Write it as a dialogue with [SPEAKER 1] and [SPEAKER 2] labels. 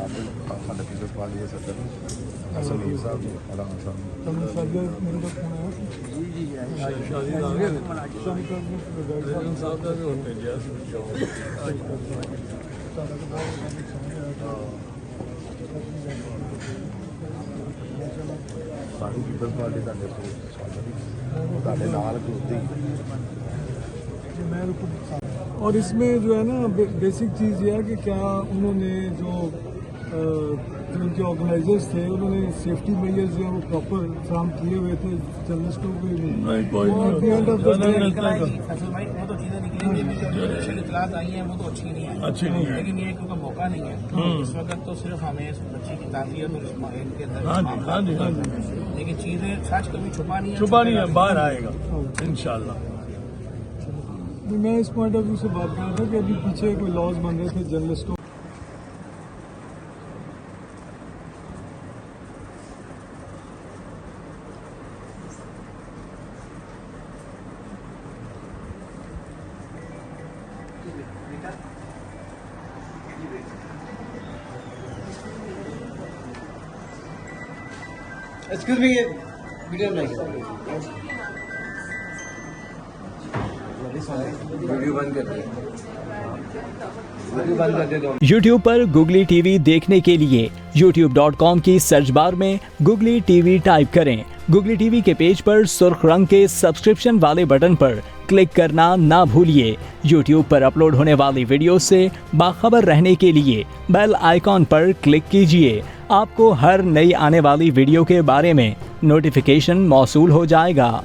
[SPEAKER 1] साढ़े peoples party के सदर समीर साहब ने अलामा साहब सारी पीपल्स पार्टी साढ़े नाल खलोती।
[SPEAKER 2] और इसमें जो है ना बेसिक चीज़ ये है कि क्या उन्होंने जो उनके ऑर्गेनाइजर्स थे उन्होंने सेफ्टी मेजर्स जो है वो प्रॉपर फ्राहम किए हुए थे जर्नलिस्टों को
[SPEAKER 3] वो तो चीज़ें निकलेंगी भी जो इतलात आई हैं वो तो अच्छी नहीं है, लेकिन ये क्योंकि मौका नहीं है इस वक्त तो सिर्फ हमें इस बच्चे की ताज़ियत और इनके अंदर लेकिन चीज़ें सच कभी छुपा नहीं है
[SPEAKER 4] बाहर आएगा इंशाल्लाह।
[SPEAKER 2] मैं इस पॉइंट ऑफ व्यू से बात कर रहा था कि अभी पीछे कोई लॉज बन रहे थे जर्नलिस्टों
[SPEAKER 5] एक्सक्यूज मी, ये वीडियो बंद कर दो।
[SPEAKER 6] YouTube पर गुगली टीवी देखने के लिए youtube.com की सर्च बार में गुगली टीवी टाइप करें। गुगली टीवी के पेज पर सुर्ख रंग के सब्सक्रिप्शन वाले बटन पर क्लिक करना ना भूलिए। YouTube पर अपलोड होने वाली वीडियो से बाखबर रहने के लिए बेल आइकॉन पर क्लिक कीजिए। आपको हर नई आने वाली वीडियो के बारे में नोटिफिकेशन मौसूल हो जाएगा।